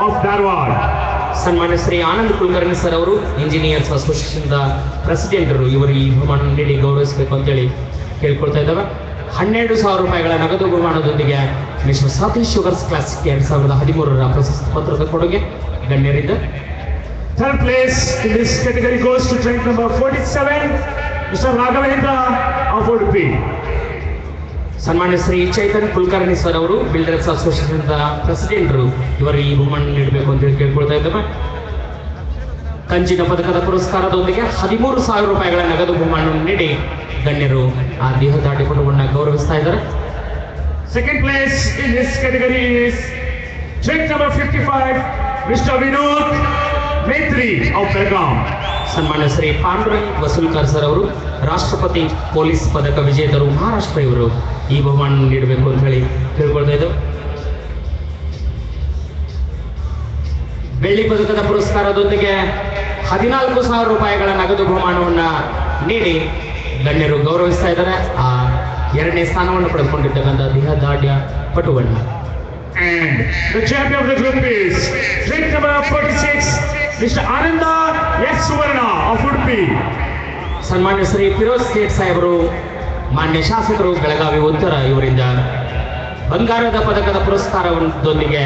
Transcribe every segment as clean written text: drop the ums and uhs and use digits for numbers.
of Dharwad. ಸನ್ಮಾನ್ಯ Shri Anand Kulkarni sir ಅವರು engineers association president ಇವರು ಈ ಬಹುಮಾನ ನೀಡಿ ಗೌರವಿಸಬೇಕು ಅಂತೇಳಿ ಕೇಳ್ಕೊಳ್ತಾ ಇದ್ದಾವೆ. 12,000 ರೂಪಾಯಿಗಳ ನಗದು ಬಹುಮಾನದೊಂದಿಗೆ ಮಿಸ್ಟರ್ ಸತೀಶ್ ಶುಗರ್ಸ್ ಕ್ಲಾಸಿಕ್ 2013ರ ಪ್ರಶಸ್ತಿ ಪತ್ರದ ಕೊಡುಗೆ ಗಣ್ಯರಿದ್ದ. Third place in this category goes to drink number 47, Mr. Raghavendra of Udupi. ಸನ್ಮಾನ್ಯ ಶ್ರೀ ಚೈತನ್ ಕುಲಕರ್ಣಿ ಸರ್ ಅವರು ಬಿಲ್ಡರ್ಸ್ ಅಸೋಸಿಯೇಷನ್ ಪ್ರೆಸಿಡೆಂಟ್ ಇವರು ಈ ಬಹುಮಾನ ನೀಡಬೇಕು ಅಂತ ಹೇಳಿ ಕೇಳ್ಕೊಳ್ತಾ ಇದ್ದೇವೆ. ಕಂಚಿನ ಪದಕದ ಪುರಸ್ಕಾರದೊಂದಿಗೆ 13,000 ರೂಪಾಯಿಗಳ ನಗದು ಬಹುಮಾನವನ್ನು ನೀಡಿ ಗಣ್ಯರು ಆ ದೇಹದಾಟಿಪಟುಗಳನ್ನ ಗೌರವಿಸ್ತಾ ಇದ್ದಾರೆ. Second place in this category is drink number 55, Mr. Vinod Maitri of Belgaum. ಸನ್ಮಾನ್ಯ ಶ್ರೀ ಪಾಂಡುರಂಗ್ ವಸೂಲ್ಕರ್ ಸರ್ ಅವರು ರಾಷ್ಟ್ರಪತಿ ಪೊಲೀಸ್ ಪದಕ ವಿಜೇತರು ಮಹಾರಾಷ್ಟ್ರ ಇವರು ಈ ಬಹುಮಾನ ನೀಡಬೇಕು ಅಂತ ಹೇಳಿ ಕೇಳ್ಕೊಳ್ತಾ ಇದ್ದೇವೆ. ಬೆಳ್ಳಿ ಪದಕದ ಪುರಸ್ಕಾರದೊಂದಿಗೆ 14,000 ರೂಪಾಯಿಗಳ ನಗದು ಬಹುಮಾನವನ್ನ ನೀಡಿ ಗಣ್ಯರು ಗೌರವಿಸ್ತಾ ಇದ್ದಾರೆ ಆ ಎರಡನೇ ಸ್ಥಾನವನ್ನು ಪಡೆದುಕೊಂಡಿರ್ತಕ್ಕಂಥ ದೇಹದಾಢ್ಯ ಪಟುವನ್ನ. And the champion of the group is drink number 46, Mr. Ananda S. Suvarna of Udupi. ಸನ್ಮಾನ್ಯ ಶ್ರೀ ಫಿರೋಜ್ ಸೇಠ್ ಸಾಹೇಬರು ಮಾನ್ಯ ಶಾಸಕರು ಬೆಳಗಾವಿ ಉತ್ತರ ಇವರಿಂದ ಬಂಗಾರದ ಪದಕದ ಪುರಸ್ಕಾರದೊಂದಿಗೆ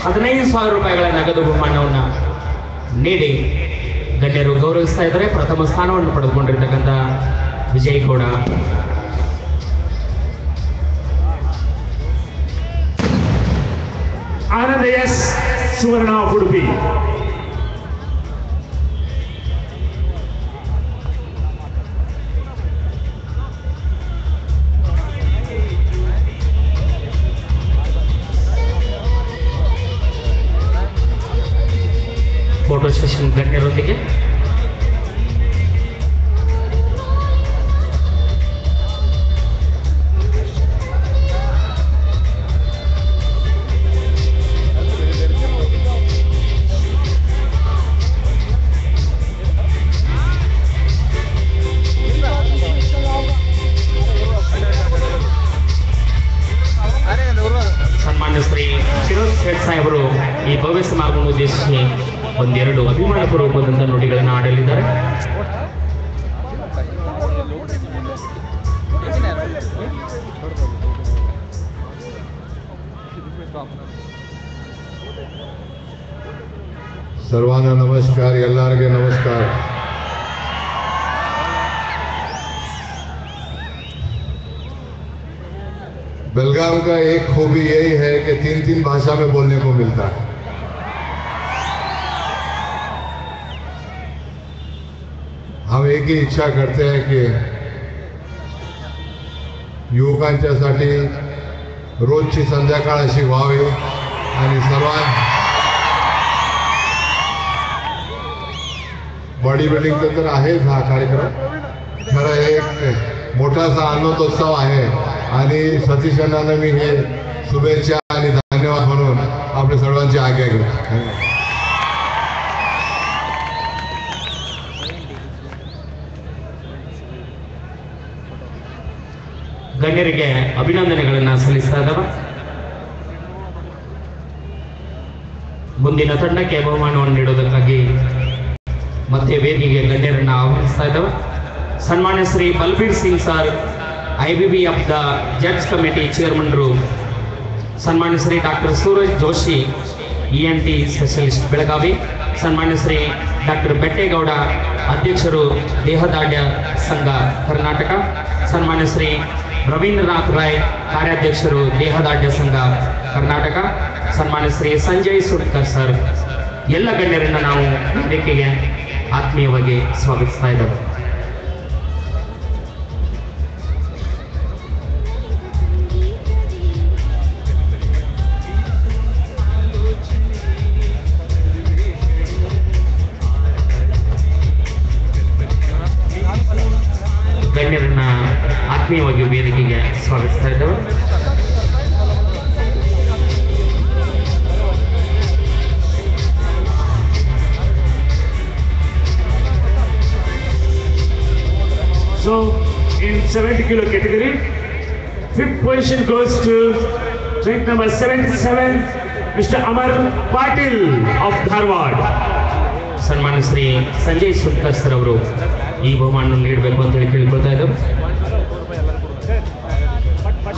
15,000 ರೂಪಾಯಿಗಳ ನಗದು ಬಹುಮಾನವನ್ನು ನೀಡಿ ಗಣ್ಯರು ಗೌರವಿಸ್ತಾ ಇದ್ದಾರೆ. ಪ್ರಥಮ ಸ್ಥಾನವನ್ನು ಪಡೆದುಕೊಂಡಿರ್ತಕ್ಕಂಥ Vijay Gowda. Ananda S. Suvarna of Udupi. Photo session ಗಣ್ಯರೊಂದಿಗೆ ಸನ್ಮಾನ್ಯ ಶ್ರೀ ಫಿರೋಜ್ ಸೇಠ್ ಸಾಹೇಬರು ಈ ಭವ್ಯ ಸಮಾರಂಭವನ್ನು ಉದ್ದೇಶಿಸಿ ಒಂದೆರಡು ಅಭಿಮಾನಪೂರ್ವಕವಾದಂಥ ನುಡಿಗಳನ್ನು ಆಡಲಿದ್ದಾರೆ. सर्वांना नमस्कार, ಎಲ್ಲರಿಗೆ नमस्कार. बेलगाम का एक खूबी यही है कि 3 भाषा में बोलने को मिलता है. हम एक ही इच्छा करते हैं कि युवकांच्यासाठी रोजची संध्याकाळ अशी व्हावी आणि सर्वांना बॉडी बिल्डिंगचा तर आहेच हा कार्यक्रम, खरं एक मोठासा आनंदोत्सव आहे आणि सतीश अण्णांना मी हे शुभेच्छा आणि धन्यवाद म्हणून आपल्या सर्वांची आज्ञा घेतो. ಗಣ್ಯರಿಗೆ ಅಭಿನಂದನೆಗಳನ್ನು ಸಲ್ಲಿಸ್ತಾ ಇದ್ದಾವೆ. ಮುಂದಿನ ತಂಡಕ್ಕೆ ಬಹುಮಾನವನ್ನು ನೀಡುವುದಕ್ಕಾಗಿ ಮತ್ತೆ ವೇದಿಕೆಗೆ ಗಣ್ಯರನ್ನು ಆಹ್ವಾನಿಸ್ತಾ ಇದ್ದಾವೆ. ಸನ್ಮಾನ್ಯ Shri Balbir Singh sir IBB of the judge committee ಚೇರ್ಮನ್ರು, ಸನ್ಮಾನ್ಯ Shri doctor Suraj Joshi ENT specialist Belagavi, ಸನ್ಮಾನ್ಯ ಶ್ರೀ ಡಾಕ್ಟರ್ ಬೆಟ್ಟೇಗೌಡ ಅಧ್ಯಕ್ಷರು ದೇಹದಾಢ್ಯ ಸಂಘ ಕರ್ನಾಟಕ, ಸನ್ಮಾನ್ಯ ಶ್ರೀ ರವೀಂದ್ರನಾಥ್ ರಾಯ್ ಕಾರ್ಯಾಧ್ಯಕ್ಷರು ದೇಹದಾಢ್ಯ ಸಂಘ ಕರ್ನಾಟಕ, ಸನ್ಮಾನ್ಯ ಶ್ರೀ ಸಂಜಯ್ ಸುಟ್ಕರ್ ಸರ್, ಎಲ್ಲ ಗಣ್ಯರನ್ನು ನಾವು ವೇದಿಕೆಗೆ ಆತ್ಮೀಯವಾಗಿ ಸ್ವಾಗತಿಸ್ತಾ ಇದ್ದೇವೆ. ಗಣ್ಯರನ್ನ ಆತ್ಮೀಯವಾಗಿ ವೇದಿಕೆಗೆ ಸ್ವಾಗತಿಸ್ತಾ ಇದ್ದೇವೆ. So in 70 kilo category, 5th position goes to drink number 77, Mr. Amar Patil of Dharwad. ಸನ್ಮಾನ್ಯ ಶ್ರೀ ಸಂಜಯ್ ಸುಲ್ಕರ್ ಸರ್ ಅವರು ಈ ಬಹುಮಾನ ನೀಡಬೇಕು ಅಂತ ಹೇಳಿ ಕೇಳಿಕೊಳ್ತಾ ಇದ್ದಾರೆ.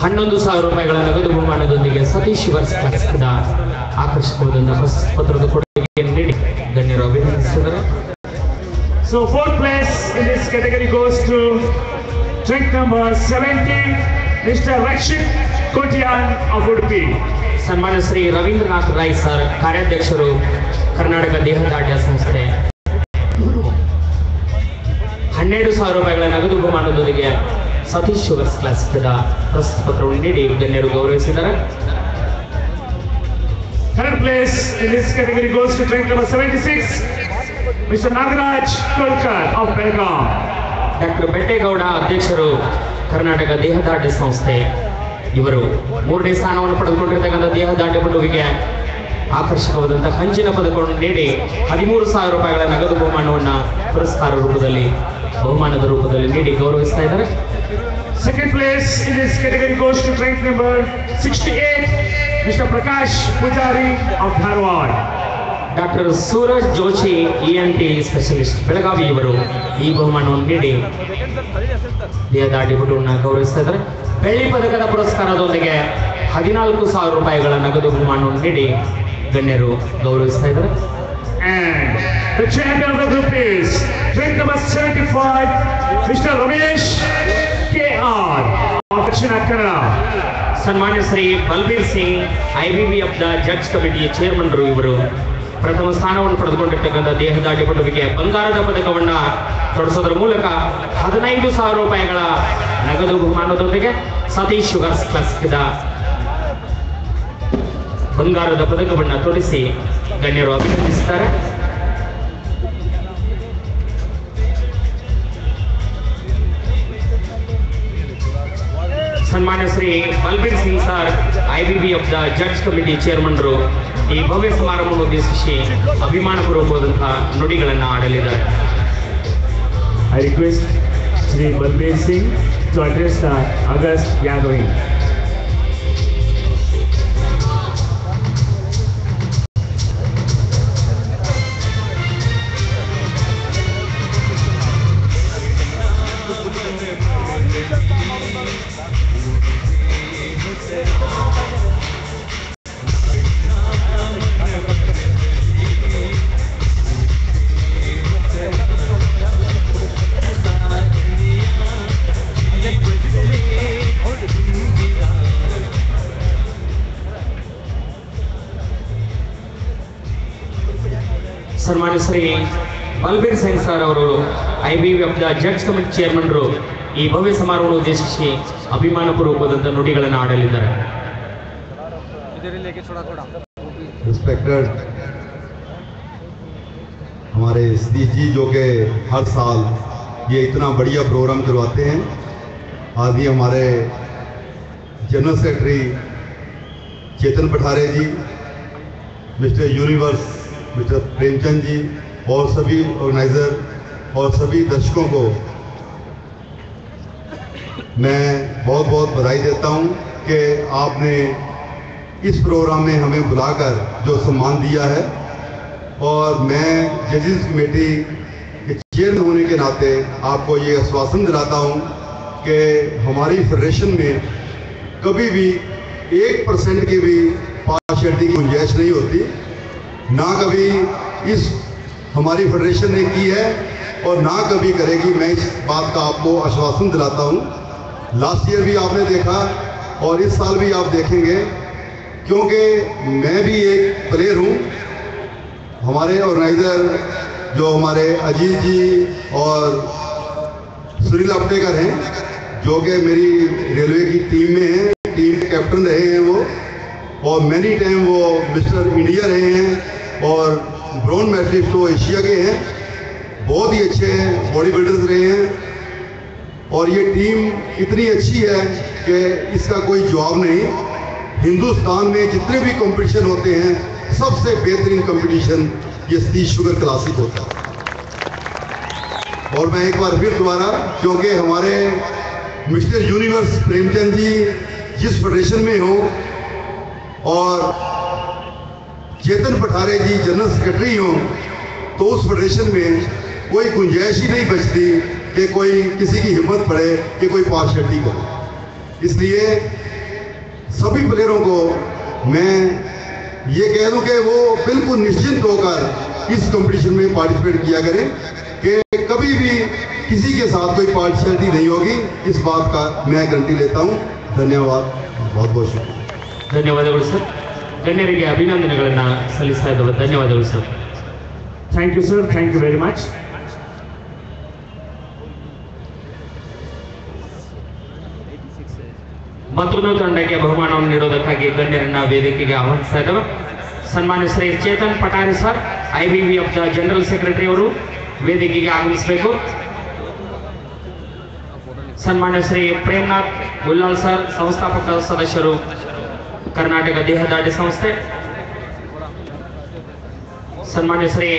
11,000 ರೂಪಾಯಿಗಳ ನಗದು ಬಹುಮಾನದೊಂದಿಗೆ ಸತೀಶ್ ವರ್ಸ್ ಕ್ಲಾಸಿಕ್ದ ಆಕರ್ಷಕವಾದ ಪತ್ರದ ಕೊಡುಗೆಯನ್ನು ನೀಡಿ ಗಣ್ಯರು ಅಭಿನಂದಿಸಿದರು. So fourth place in this category goes to drink number 70, Mr. Rakshit Kotiyan of Udupi. ಸನ್ಮಾನ್ಯ ಶ್ರೀ ರವೀಂದ್ರನಾಥ್ ರಾಯ್ ಸರ್, ಕಾರ್ಯಾಧ್ಯಕ್ಷರು, ಕರ್ನಾಟಕ ದೇಹದಾಢ್ಯ ಸಂಸ್ಥೆ. 12,000 ರೂಪಾಯಿಗಳ ನಗದು ಬಹುಮಾನದೊಂದಿಗೆ ಸತೀಶ್ ಶುಗರ್ಸ್ ಕ್ಲಾಸಿಕ್ದ ಪ್ರಶಸ್ತಿ ಪತ್ರವನ್ನು ನೀಡಿ ಗಣ್ಯರು ಗೌರವಿಸಿದ್ದಾರೆ. Third place in this category goes to drink number 76, Mr. Nagaraj Kolkar of Belgaum. Doctor Bettegowda, ಅಧ್ಯಕ್ಷರು, ಕರ್ನಾಟಕ ದೇಹದಾಢ್ಯ ಸಂಸ್ಥೆ. ಇವರು 3ನೇ ಸ್ಥಾನವನ್ನು ಪಡೆದುಕೊಂಡಿರ್ತಕ್ಕಂಥ ದೇಹದಾಢ್ಯ ಪಟುವಿಗೆ ಆಕರ್ಷಕವಾದಂತಹ ಕಂಚಿನ ಪದಕವನ್ನು ನೀಡಿ 13,000 ರೂಪಾಯಿಗಳ ನಗದು ಬಹುಮಾನವನ್ನು ಪುರಸ್ಕಾರ ರೂಪದಲ್ಲಿ, ಬಹುಮಾನದ ರೂಪದಲ್ಲಿ ನೀಡಿ ಗೌರವಿಸ್ತಾ ಇದ್ದಾರೆ. Second place in this category goes to drink number 68, Mr. Prakash Pujari of Dharwad. Doctor Suraj Joshi, ENT specialist, Belagavi, ಇವರು ಈ ಬಹುಮಾನವನ್ನು ನೀಡಿ ದೇಹದಾಢ್ಯ ಪಟುವನ್ನು ಗೌರವಿಸ್ತಾ ಇದ್ದಾರೆ. ಬೆಳ್ಳಿ ಪದಕದ ಪುರಸ್ಕಾರದೊಂದಿಗೆ 14,000 ರೂಪಾಯಿಗಳ ನಗದು ಬಹುಮಾನವನ್ನು ನೀಡಿ ಗಣ್ಯರು ಗೌರವಿಸ್ತಾ ಇದ್ದಾರೆ. And the champion of the group is drink number 75, Mr. Ramesh KR of Dakshina Kannada. ಸನ್ಮಾನ್ಯ Shri Balbir Singh, IBB of the judge ಕಮಿಟಿಯ ಚೇರ್ಮನ್ರು, ಇವರು ಪ್ರಥಮ ಸ್ಥಾನವನ್ನು ಪಡೆದುಕೊಂಡಿರ್ತಕ್ಕಂಥ ದೇಹದಾಢ್ಯ ಪಟುವಿಗೆ ಬಂಗಾರದ ಪದಕವನ್ನು ತೊಡಿಸೋದ್ರ ಮೂಲಕ 15,000 ರೂಪಾಯಿಗಳ ನಗದು ಬಹುಮಾನದೊಂದಿಗೆ ಸತೀಶ್ ಶುಗರ್ಸ್ ಕ್ಲಾಸಿಕ್ದ ಬಂಗಾರದ ಪದಕವನ್ನು ತೊಡಿಸಿ ಗಣ್ಯರು ಅಭಿನಂದಿಸುತ್ತಾರೆ. ಸನ್ಮಾನ್ಯ Shri Balbir Singh sir, IBB of the judge committee ಚೇರ್ಮನ್ರು ಈ ಭವ್ಯ ಸಮಾರಂಭವನ್ನು ಉದ್ದೇಶಿಸಿ ಅಭಿಮಾನಪೂರ್ವಕವಾದಂತಹ ನುಡಿಗಳನ್ನು ಆಡಲಿದ್ದಾರೆ. I request Shri Balbir Singh to address the August gathering. ಸನ್ಮಾನ್ಯ ಶ್ರೀ ಬಲ್ಬೀರ್ ಸಿಂಗ್ ಸರ್ ಅವರು IBB of the judge committee ಚೇರ್ಮನ್ರು ಈ ಭವ್ಯ ಸಮಾರಂಭವನ್ನು ಉದ್ದೇಶಿಸಿ ಅಭಿಮಾನಪೂರ್ವಕವಾದಂತಹ ನುಡಿಗಳನ್ನು ಆಡಲಿದ್ದಾರೆ. रिस्पेक्टेड हमारे सतीश जी, जो कि हर साल ये इतना बढ़िया प्रोग्राम करवाते हैं. आज भी हमारे जनरल सेक्रेटरी चेतन पठारे जी, mister universe mister Premchand ji और सभी ऑर्गेनाइज़र और सभी दर्शकों को मैं बहुत बहुत बधाई देता हूं कि आपने इस प्रोग्राम में हमें बुलाकर जो सम्मान दिया है. और मैं जजेस कमेटी के चेयरमैन होने के नाते आपको ये आश्वासन दिलाता हूं कि हमारी फेडरेशन में कभी भी 1% की भी पार्शियलिटी की गुंजाइश नहीं होती, ना कभी इस हमारी फेडरेशन ने की है और ना कभी करेगी. मैं इस बात का आपको आश्वासन दिलाता हूं. लास्ट ईयर भी आपने देखा और इस साल भी आप देखेंगे, क्योंकि मैं भी एक प्लेयर हूं. हमारे ऑर्गेनाइज़र जो हमारे अजीत जी और सुनील अपटेकर हैं, जो कि मेरी रेलवे की टीम में हैं, टीम के कैप्टन रहे हैं वो, और मैनी टाइम वो मिस्टर इंडिया रहे हैं और ब्रॉन्ज मेडलिस्ट वो एशिया के हैं. बहुत ही अच्छे बॉडी बिल्डर्स रहे हैं और ये टीम इतनी अच्छी है कि इसका कोई जवाब नहीं. हिंदुस्तान में जितने भी कंपटीशन होते हैं सबसे बेहतरीन कंपटीशन ये सतीश शुगर क्लासिक होता है. और मैं एक बार फिर दोबारा, क्योंकि हमारे मिस्टर यूनिवर्स प्रेमचंद जी जिस फेडरेशन में हो और चेतन पठारे जी जनरल सेक्रेटरी हों तो उस फेडरेशन में कोई गुंजाइश ही नहीं बचती कि कोई किसी की हिम्मत पड़े कि कोई पार्शलिटी करे। इसलिए सभी प्लेयरों को मैं ये कह दूं कि वो बिल्कुल निश्चिंत होकर इस कंपटीशन में पार्टिसिपेट किया करें कि कभी भी किसी के साथ कोई पार्शियलिटी नहीं होगी। इस बात का मैं गारंटी लेता हूं। धन्यवाद, बहुत बहुत शुक्रिया। ಧನ್ಯವಾದಗಳು ಸರ್. ಗಣ್ಯರಿಗೆ ಅಭಿನಂದನೆಗಳನ್ನು ಸಲ್ಲಿಸ್ತಾ ಇದ್ದೇವೆ. ಧನ್ಯವಾದಗಳು sir. Thank you, sir. Thank you very much. ಮತ್ತೊಂದು ತಂಡಕ್ಕೆ ಬಹುಮಾನವನ್ನು ನೀಡೋದಕ್ಕಾಗಿ ಗಣ್ಯರನ್ನ ವೇದಿಕೆಗೆ ಆಹ್ವಾನಿಸ್ತಾ ಇದ್ದೇವೆ. ಸನ್ಮಾನ್ಯ Shri Chetan Pathare sir, IBB of the general secretary ಅವರು ವೇದಿಕೆಗೆ ಆಗಮಿಸಬೇಕು. ಸನ್ಮಾನ್ಯ ಶ್ರೀ ಪ್ರೇಮ್ನಾಥ್ ಗುಲ್ಲಾಲ್ ಸರ್, ಸಂಸ್ಥಾಪಕ ಸದಸ್ಯರು, ಕರ್ನಾಟಕ ದೇಹದಾಡಿ ಸಂಸ್ಥೆ. ಸನ್ಮಾನ್ಯ ಶ್ರೀ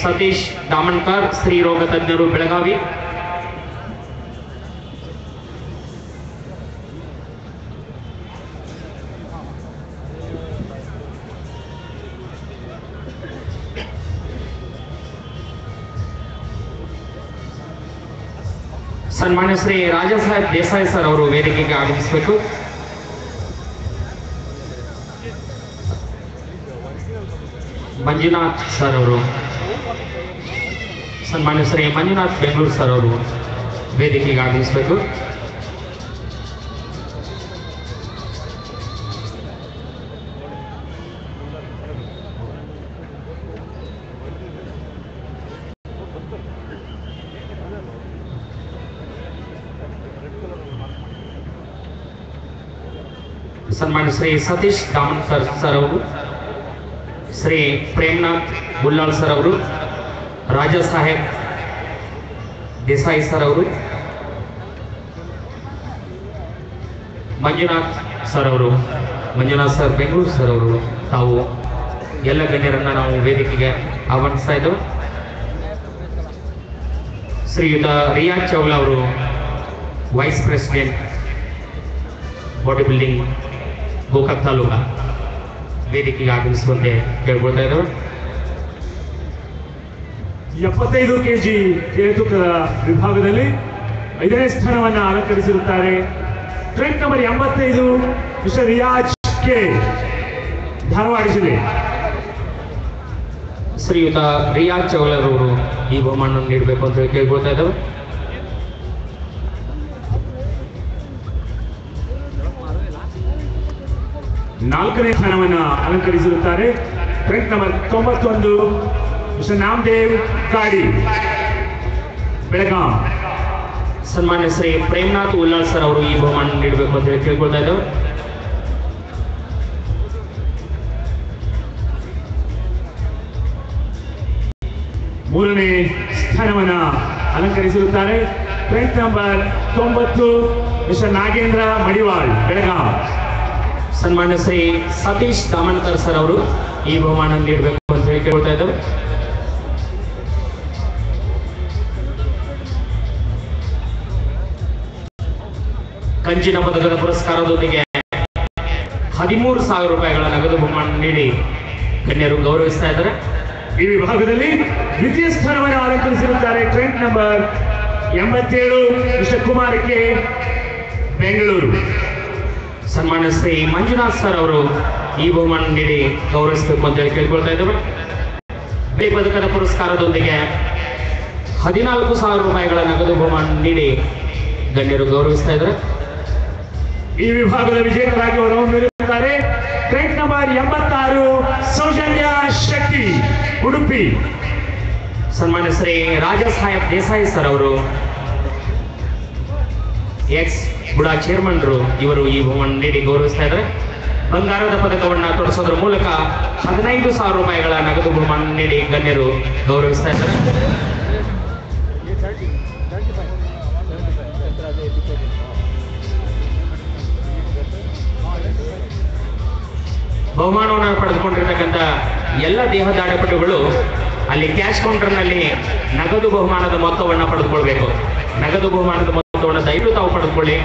ಸತೀಶ್ ದಾಮನ್ಕರ್, ಸ್ತ್ರೀ ರೋಗ ತಜ್ಞರು, ಬೆಳಗಾವಿ. ಸನ್ಮಾನ್ಯ ಶ್ರೀ ರಾಜಾ ಸಾಹೇಬ್ ದೇಸಾಯಿ ಸರ್ ಅವರು ವೇದಿಕೆಗೆ ಆಗಮಿಸಬೇಕು. ಮಂಜುನಾಥ್ ಸರ್ ಅವರು, ಸನ್ಮಾನ್ಯ ಶ್ರೀ ಮಂಜುನಾಥ್ ಬೆಂಗಳೂರು ಸರ್ ಅವರು ವೇದಿಕೆಗೆ ಆಗಮಿಸಬೇಕು. ಸನ್ಮಾನ್ಯ ಶ್ರೀ ಸತೀಶ್ ದಾಮನ್ಕರ್ ಸರ್ ಅವರು, ಶ್ರೀ ಪ್ರೇಮ್ನಾಥ್ ಗುಲ್ಲಾಲ್ ಸರ್ ಅವರು, ರಾಜಾ ಸಾಹೇಬ್ ದೇಸಾಯಿ ಸರ್ ಅವರು, ಮಂಜುನಾಥ್ ಸರ್ ಅವರು, ಮಂಜುನಾಥ್ ಸರ್ ಬೆಂಗಳೂರು ಸರ್ ಅವರು, ತಾವು ಎಲ್ಲ ಗಣ್ಯರನ್ನ ನಾವು ವೇದಿಕೆಗೆ ಆಹ್ವಾನಿಸ್ತಾ ಇದ್ದೇವೆ. ಶ್ರೀಯುತ ರಿಯಾಜ್ ಚೌಲ ಅವರು, vice president body building Gokak taluka, ವೇದಿಕೆಗೆ ಆಗಮಿಸುವಂತೆ ಕೇಳ್ಕೊಳ್ತಾ ಇದ್ದೇವೆ. 75 kg ತೂಕದ ವಿಭಾಗದಲ್ಲಿ 5ನೇ ಸ್ಥಾನವನ್ನು ಅಲಂಕರಿಸಿರುತ್ತಾರೆ. ಟ್ರೆಂಟ್ number 85 mister Riyaz K, Dharwad ಜಿಲ್ಲೆ. ಶ್ರೀಯುತ ರಿಯಾಜ್ ಚೌಲರ್ ಅವರು ಈ ಬಹುಮಾನವನ್ನು ನೀಡಬೇಕು ಅಂತ ಕೇಳ್ಕೊಳ್ತಾ ಇದ್ದೇವೆ. ನಾಲ್ಕನೇ ಸ್ಥಾನವನ್ನು ಅಲಂಕರಿಸಿರುತ್ತಾರೆ. ಟ್ರೆಂಟ್ ನಂಬರ್ 91 ಮಿಸ್ಟರ್ ನಾಮದೇವ್ ಕಾಡಿ, ಬೆಳಗಾಂ. ಸನ್ಮಾನ್ಯ ಶ್ರೀ ಪ್ರೇಮ್ನಾಥ್ ಉಲ್ಲಾಲ್ ಸರ್ ಅವರು ಈ ಬಹುಮಾನ ನೀಡಬೇಕು ಅಂತ ಹೇಳಿ ಕೇಳ್ಕೊಳ್ತಾ ಇದ್ದೇವೆ. ಮೂರನೇ ಸ್ಥಾನವನ್ನು ಅಲಂಕರಿಸಿರುತ್ತಾರೆ. ಟ್ರೆಂಟ್ ನಂಬರ್ 90 ಮಿಸ್ಟರ್ ನಾಗೇಂದ್ರ ಮಡಿವಾಳ್, ಬೆಳಗಾಂ. ಸನ್ಮಾನ್ಯ ಶ್ರೀ ಸತೀಶ್ ದಾಮನ್ಕರ್ ಸರ್ ಅವರು ಈ ಬಹುಮಾನ ನೀಡಬೇಕು ಅಂತ ಹೇಳಿ ಕೇಳ್ಕೊಳ್ತಾ ಇದ್ದೇವೆ. ಕಂಚಿನ ಪದಕದ ಪುರಸ್ಕಾರದೊಂದಿಗೆ 13,000 ರೂಪಾಯಿಗಳ ನಗದು ಬಹುಮಾನ ನೀಡಿ ಗಣ್ಯರು ಗೌರವಿಸ್ತಾ ಇದ್ದಾರೆ. ಈ ವಿಭಾಗದಲ್ಲಿ ದ್ವಿತೀಯ ಸ್ಥಾನವನ್ನು ಅಲಂಕರಿಸಿರುತ್ತಾರೆ. ಟ್ರೆಂಟ್ number 87 mister Kumar K, Bengaluru. ಸನ್ಮಾನ್ಯ ಶ್ರೀ ಮಂಜುನಾಥ್ ಸರ್ ಅವರು ಈ ಬಹುಮಾನ ನೀಡಿ ಗೌರವಿಸಬೇಕು ಅಂತ ಹೇಳಿ ಕೇಳ್ಕೊಳ್ತಾ ಇದ್ದೇವೆ. ಈ ಪದಕದ ಪುರಸ್ಕಾರದೊಂದಿಗೆ 14,000 ರೂಪಾಯಿಗಳ ನಗದು ಬಹುಮಾನ ನೀಡಿ ಗಣ್ಯರು ಗೌರವಿಸ್ತಾ ಇದ್ದಾರೆ. ಈ ವಿಭಾಗದ ವಿಜೇತರಾಗಿ ಹೊರಹೊಮ್ಮಿರುತ್ತಾರೆ. ಟ್ರೆಂಟ್ ನಂಬರ್ 86 ಸೌಜನ್ಯ ಶೆಟ್ಟಿ, ಉಡುಪಿ. ಸನ್ಮಾನ್ಯ ಶ್ರೀ ರಾಜಾ ಸಾಹೇಬ್ ದೇಸಾಯಿ ಸರ್ ಅವರು, ಎಕ್ಸ್ ಬುಡಾ ಚೇರ್ಮನ್ರು, ಇವರು ಈ ಬಹುಮಾನ ನೀಡಿ ಗೌರವಿಸ್ತಾ ಇದ್ದಾರೆ. ಬಂಗಾರದ ಪದಕವನ್ನು ತೊಡಿಸೋದ್ರ ಮೂಲಕ 15,000 ರೂಪಾಯಿಗಳ ನಗದು ಬಹುಮಾನ ನೀಡಿ ಗಣ್ಯರು ಗೌರವಿಸ್ತಾ ಇದ್ದಾರೆ. ಬಹುಮಾನವನ್ನು ಪಡೆದುಕೊಂಡಿರ್ತಕ್ಕಂಥ ಎಲ್ಲ ದೇಹದಾಢ್ಯಪಟುಗಳು ಅಲ್ಲಿ ಕ್ಯಾಶ್ ಕೌಂಟರ್ನಲ್ಲಿ ನಗದು ಬಹುಮಾನದ ಮೊತ್ತವನ್ನು ಪಡೆದುಕೊಳ್ಬೇಕು. ನಗದು ಬಹುಮಾನದ ಮೊತ್ತವನ್ನು ದಯವಿಟ್ಟು ತಾವು ಪಡೆದುಕೊಳ್ಳಿ.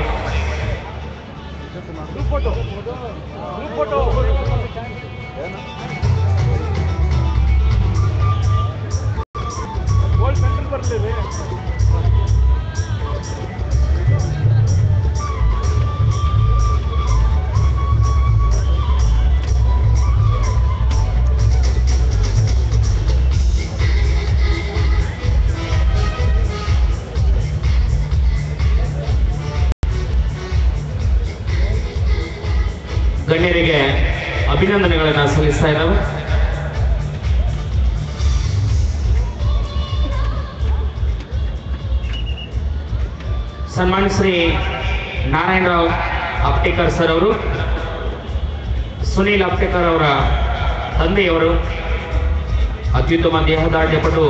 ಗಣ್ಯರಿಗೆ ಅಭಿನಂದನೆಗಳನ್ನು ಸಲ್ಲಿಸ್ತಾ ಇದ್ದಾವೆ. ಸನ್ಮಾನ್ಯ ಶ್ರೀ ನಾರಾಯಣರಾವ್ ಅಪ್ಟೇಕರ್ ಸರ್ ಅವರು, ಸುನೀಲ್ ಅಪ್ಟೇಕರ್ ಅವರ ತಂದೆಯವರು, ಅತ್ಯುತ್ತಮ ದೇಹದಾಢ್ಯಪಟು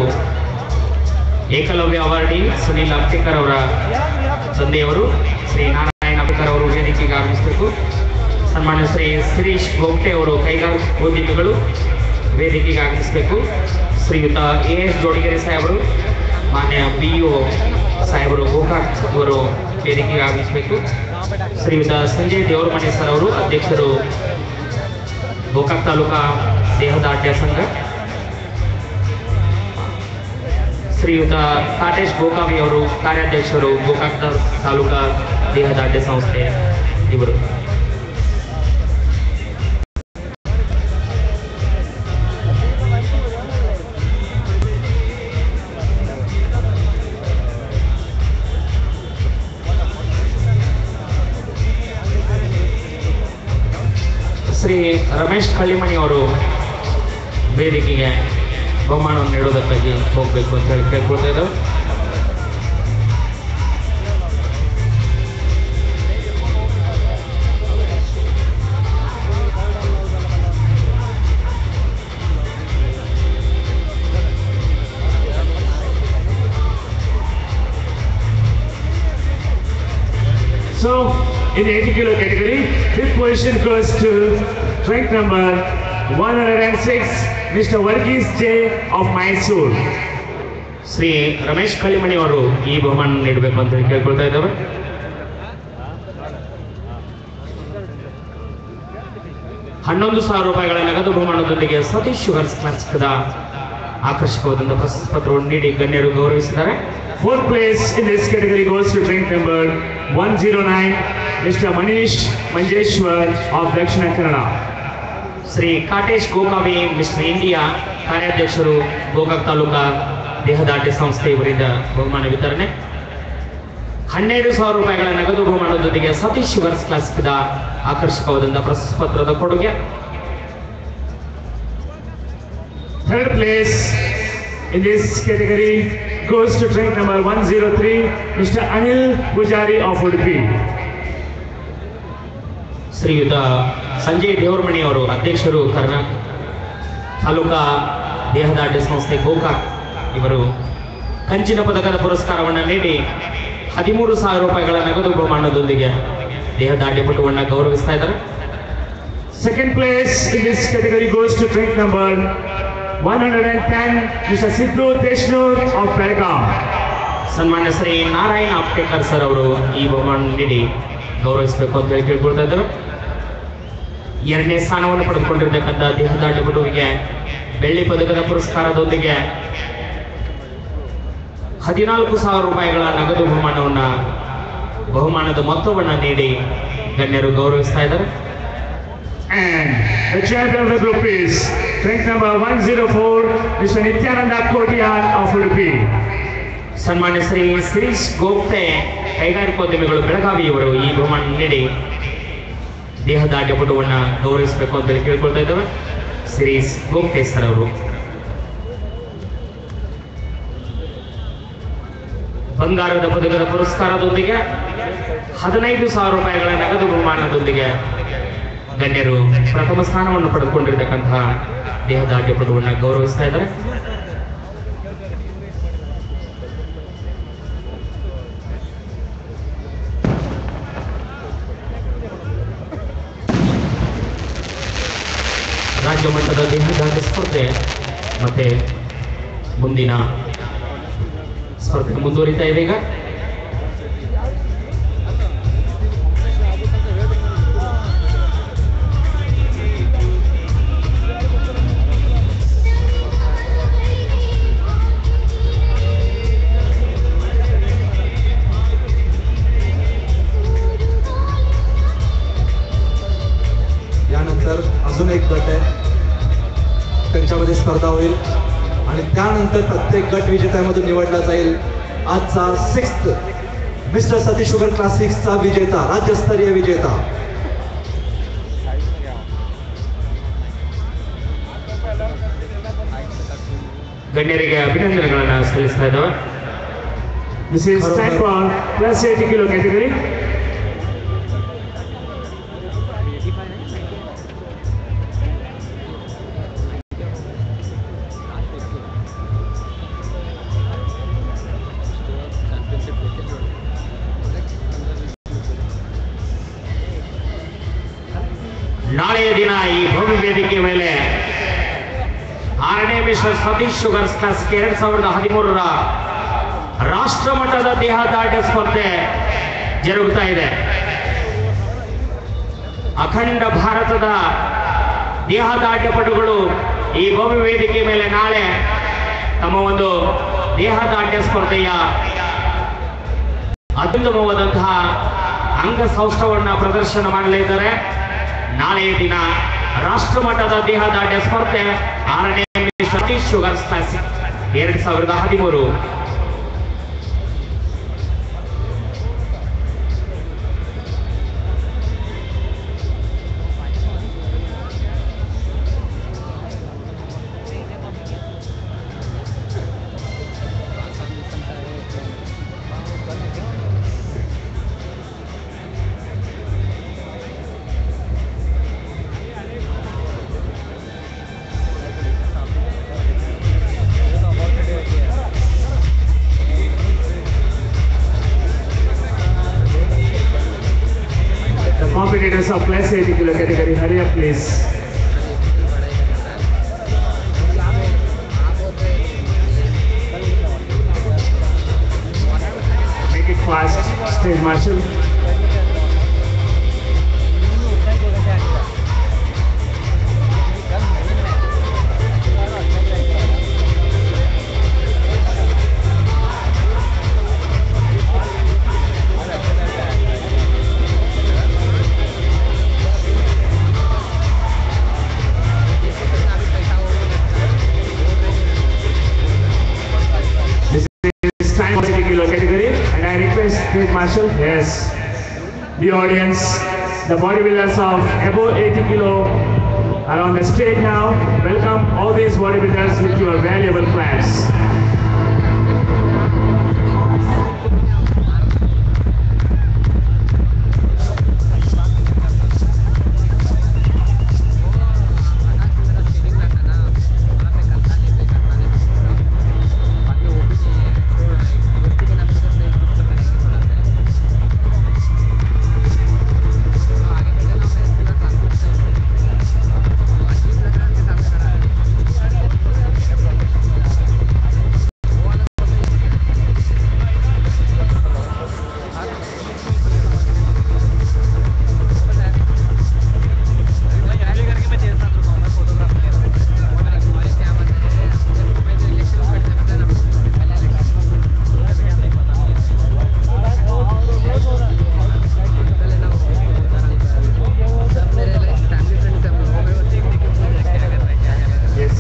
ಏಕಲವ್ಯ ಅವಾರ್ಡಿ ಸುನೀಲ್ ಅಪ್ಟೇಕರ್ ಅವರ ತಂದೆಯವರು ಶ್ರೀ ನಾರಾಯಣ ಅಪ್ಟೇಕರ್ ಅವರು ವೇದಿಕೆಗೆ ಆಗಮಿಸಬೇಕು. ಸನ್ಮಾನ್ಯ ಶ್ರೀ ಶಿರೀಶ್ ಗೋಪ್ಟೆ ಅವರು ಕೈಗಾರಿಕೋದ್ಯಮಿಗಳು ವೇದಿಕೆಗೆ ಆಗಮಿಸಬೇಕು. ಶ್ರೀಯುತ AS ಜೋಡಿಗೆರೆ ಸಾಹೇಬರು, ಮಾನ್ಯ BO ಸಾಹೇಬರು ಗೋಕಾಕ್ ಅವರು ವೇದಿಕೆಗೆ ಆಗಮಿಸಬೇಕು. ಶ್ರೀಯುತ ಸಂಜಯ್ ದೇವರಮನೆ ಸರ್ ಅವರು ಅಧ್ಯಕ್ಷರು ಗೋಕಾಕ್ ತಾಲೂಕಾ ದೇಹದಾಢ್ಯ ಸಂಘ. ಶ್ರೀಯುತ ಕಾಟೇಶ್ ಗೋಕಾವಿ ಅವರು ಕಾರ್ಯಾಧ್ಯಕ್ಷರು ಗೋಕಾಕ್ ತಾಲೂಕಾ ದೇಹದಾಢ್ಯ ಸಂಸ್ಥೆ ಇವರು. ಶ್ರೀ ರಮೇಶ್ ಕಳ್ಳಿಮಣಿ ಅವರು ವೇದಿಕೆಗೆ ಬಹುಮಾನವನ್ನು ನೀಡೋದಕ್ಕಾಗಿ ಹೋಗಬೇಕು ಅಂತ ಹೇಳಿ ಕೇಳ್ಕೊಳ್ತಾ ಇದ್ದಾವೆ. So, in the 80 kilo category, fifth position goes to rank number 106, Mr. Varghese J of Mysore. Shri Ramesh ಕಳ್ಳಿಮಣಿ ಅವರು ಈ ಬಹುಮಾನ ನೀಡಬೇಕು ಅಂತ ಹೇಳಿ ಕೇಳ್ಕೊಳ್ತಾ ಇದ್ದಾವೆ. ₹11,000 ನಗದು ಬಹುಮಾನದೊಂದಿಗೆ ಸತೀಶ್ ಶುಗರ್ಸ್ ಕ್ಲಾಸಿಕದ ಆಕರ್ಷಕವಾದ ಪ್ರಶಸ್ತಿ ಪತ್ರವನ್ನು ನೀಡಿ ಗಣ್ಯರು ಗೌರವಿಸಿದ್ದಾರೆ. Fourth place in this category goes to rank number 109, Mr. Manish Manjeshwar of Dakshina Kannada. Shri Katesh Gokavi mister India ಕಾರ್ಯಾಧ್ಯಕ್ಷರು ಗೋಕಾಕ್ ತಾಲೂಕಾ ದೇಹದಾಢ್ಯ ಸಂಸ್ಥೆ ಇವರಿಂದ ಬಹುಮಾನ ವಿತರಣೆ. ₹12,000 ನಗದು ಬಹುಮಾನದೊಂದಿಗೆ ಸತೀಶ್ ಶುಗರ್ಸ್ ಕ್ಲಾಸಿಕದ ಆಕರ್ಷಕವಾದ ಪ್ರಶಸ್ತಿ ಪತ್ರದ ಕೊಡುಗೆ. Third place in this category goes to rank number 103, Mr. Anil Pujari of Udupi. ಶ್ರೀಯುತ ಸಂಜಯ್ ದೇವರಮಣಿ ಅವರು ಅಧ್ಯಕ್ಷರು ಕರ್ನಾಟಕ ತಾಲೂಕಾ ದೇಹದಾಢ್ಯ ಸಂಸ್ಥೆ ಗೋಕಾಕ್ ಇವರು ಕಂಚಿನ ಪದಕದ ಪುರಸ್ಕಾರವನ್ನು ನೀಡಿ ₹13,000 ನಗದು ಬಹುಮಾನದೊಂದಿಗೆ ದೇಹದಾಢ್ಯಪಟುವನ್ನು ಗೌರವಿಸ್ತಾ ಇದ್ದಾರೆ. Second place in this category goes to rank number 110, Mr. Sidhu Deshnur of Belgaum. ಸನ್ಮಾನ್ಯ ಶ್ರೀ ನಾರಾಯಣ ಅಪ್ಟೇಕರ್ ಸರ್ ಅವರು ಈ ಬಹುಮಾನ ನೀಡಿ ಗೌರವಿಸಬೇಕು ಅಂತ ಹೇಳಿ ಕೇಳ್ಕೊಳ್ತಾ ಇದ್ದಾರೆ. ಎರಡನೇ ಸ್ಥಾನವನ್ನು ಪಡೆದುಕೊಂಡಿರ್ತಕ್ಕಂಥ ದೇಹದಾಢ್ಯಪಟುವಿಗೆ ಬೆಳ್ಳಿ ಪದಕದ ಪುರಸ್ಕಾರದೊಂದಿಗೆ ₹14,000 ನಗದು ಬಹುಮಾನದ ಮೊತ್ತವನ್ನು ನೀಡಿ ಗಣ್ಯರು ಗೌರವಿಸ್ತಾ ಇದ್ದಾರೆ. And the champion of the group is rank number 104, Mr. Nityananda Kotiyan of Udupi. ಸನ್ಮಾನ್ಯ ಶ್ರೀ ಶಿರೀಶ್ ಗೋಪ್ತೆ ಕೈಗಾರಿಕೋದ್ಯಮಿಗಳು ಬೆಳಗಾವಿ ಇವರು ಈ ಬಹುಮಾನ ನೀಡಿ ದೇಹದಾಢ್ಯಪಟುವನ್ನು ಗೌರವಿಸಬೇಕು ಅಂತ ಕೇಳ್ಕೊಳ್ತಾ ಇದ್ದೇವೆ. ಶಿರೀಶ್ ಗೋಪ್ತೆ ಸರ್ ಅವರು ಬಂಗಾರದ ಪದಕದ ಪುರಸ್ಕಾರದೊಂದಿಗೆ ₹15,000 ನಗದು ಬಹುಮಾನದೊಂದಿಗೆ ಗಣ್ಯರು ಪ್ರಥಮ ಸ್ಥಾನವನ್ನು ಪಡೆದುಕೊಂಡಿರತಕ್ಕಂತಹ ದೇಹದಾಢ್ಯಪಟುವನ್ನು ಗೌರವಿಸ್ತಾ ಇದ್ದಾರೆ. ರಾಜ್ಯ ಮಟ್ಟದ ದೇಹದಾಢ್ಯ ಸ್ಪರ್ಧೆ ಮತ್ತೆ ಮುಂದಿನ ಸ್ಪರ್ಧೆ ಮುಂದುವರಿತಾ ಇದೆ. ಈಗ यानंतर अजून एक गट आहे, त्यांच्यामध्ये स्पर्धा होईल आणि त्यानंतर प्रत्येक गट विजेत्यामधून निवडला जाईल. आजचा 6th मिस्टर सतीश शुगर क्लासिक्सचा विजेता, राज्यस्तरीय विजेता. ಗಣ್ಯರಿಗೆ ಅಭಿನಂದನೆಗಳನ್ನು ಸಲ್ಲಿಸ್ತಾ ಇದ್ದಾವೆ. This is time for plus 80 kilo category. ನಾಳೆಯ ದಿನ ಈ ಭವ್ಯ ವೇದಿಕೆ ಮೇಲೆ 6ನೇ ಮಿಸ್ಟರ್ ಸತೀಶ್ ಶುಗರ್ಸ್ ಕ್ಲಾಸಿಕ್ 2013ರ ರಾಷ್ಟ್ರ ಮಟ್ಟದ ದೇಹದಾಢ್ಯ ಸ್ಪರ್ಧೆ ಜರುಗುತ್ತಾ ಇದೆ. ಅಖಂಡ ಭಾರತದ ದೇಹದಾಢ್ಯ ಪಟುಗಳು ಈ ಭವ್ಯ ವೇದಿಕೆ ಮೇಲೆ ನಾಳೆ ತಮ್ಮ ಒಂದು ದೇಹದಾಢ್ಯ ಸ್ಪರ್ಧೆಯ ಅತ್ಯುತ್ತಮವಾದಂತಹ ಅಂಗಸೌಷ್ಠವನ್ನ ಪ್ರದರ್ಶನ ಮಾಡಲಿದ್ದಾರೆ. ನಾಳೆಯ ದಿನ ರಾಷ್ಟ್ರ ಮಟ್ಟದ ದೇಹದಾಢ್ಯ ಸ್ಪರ್ಧೆ 6ನೇ Satish Sugars Classic 2013. Competitors of plus 80 kilo category, hurry up please. Make it fast, stage marshal. Time 80 kilo category, and I request State Marshal, yes, the audience, the bodybuilders of above 80 kilo are on the stage now. Welcome all these bodybuilders with your valuable claps.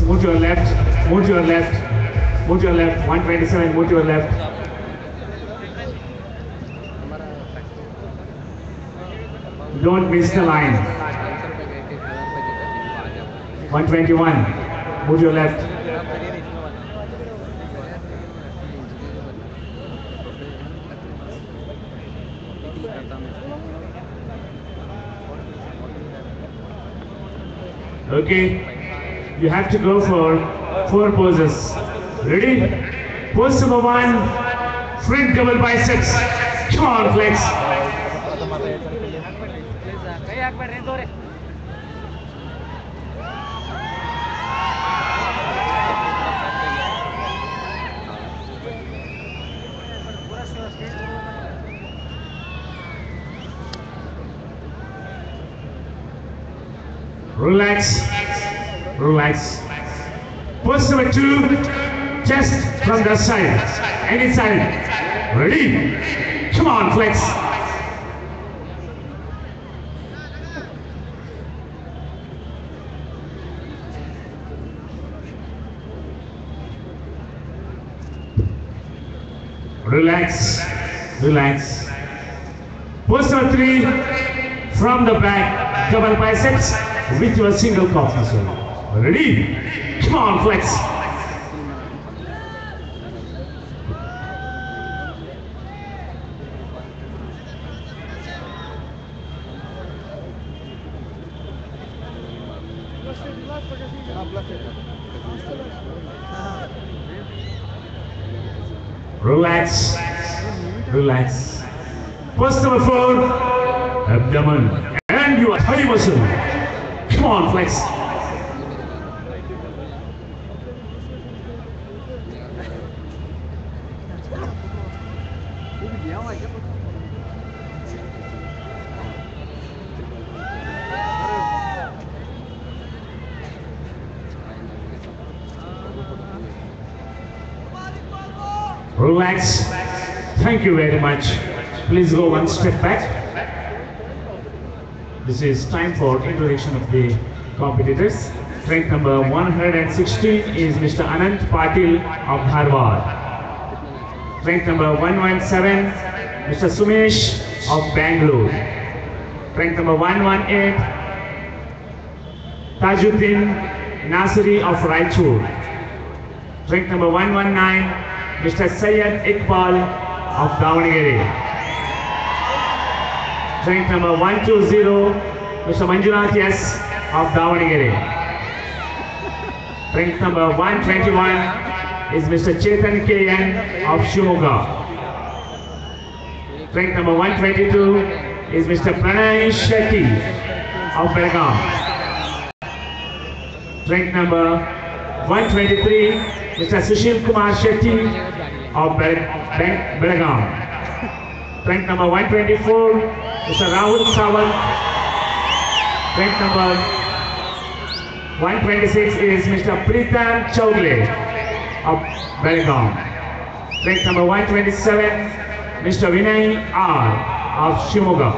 Move to your left, move to your left, move to your left, 127, move to your left. Don't miss the line. 121, move to your left. Okay. You have to go for 4 poses. Ready? Pose number 1, front double biceps. Come on, flex. Relax. Relax. Pose number 2, chest from the side, any side. Ready? Come on, flex. Relax. Relax. Pose number 3, from the back, double biceps with your single coffee. Ready? Come on, flex. Relax. Relax. Post number 4, abdomen. And you are thigh muscle. Come on, flex. Relax. Thank you very much. Please go one step back. This is time for introduction of the competitors. Rank number 116 is Mr. Anant Patil of Dharwad. Rank number 117, Mr. Sumesh of Bangalore. Rank number 118, Tajuddin Nasiri of Raichur. Rank number 119, Mr. Syed Iqbal of Davangere. Rank number 120, Mr. Manjunath S of Davangere. Rank number 121 is Mr. Chetan KN of Shimoga. Rank number 122 is Mr. Pranay Shetty of Belgaum. Rank number 123, Mr. Sushil Kumar Shetty of Belgaum. Rank number 124, Mr. Rahul Sawant. Rank number 126 is Mr. Pritam Chowdhury of Belgaum. Rank number 127, Mr. Vinay R of Shimoga.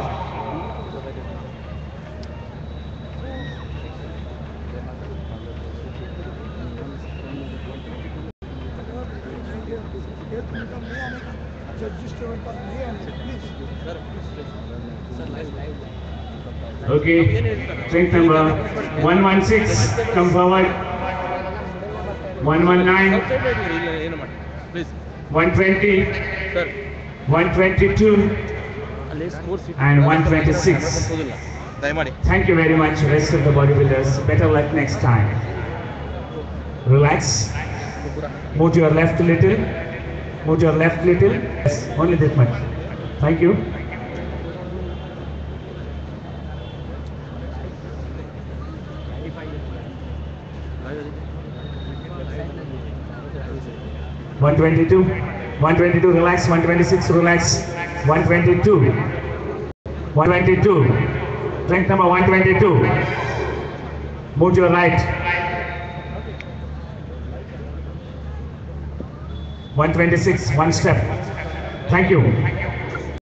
Okay, rank number 116, come forward. 119, 120, 122, and 126. Thank you very much, rest of the bodybuilders. Better luck next time. Relax. Move to your left a little. Move to your left a little. Yes, only that much. Thank you. One 122, relax. 126, relax. 122, 122. Rank number 122. Move to your right. 126, one step. Thank you.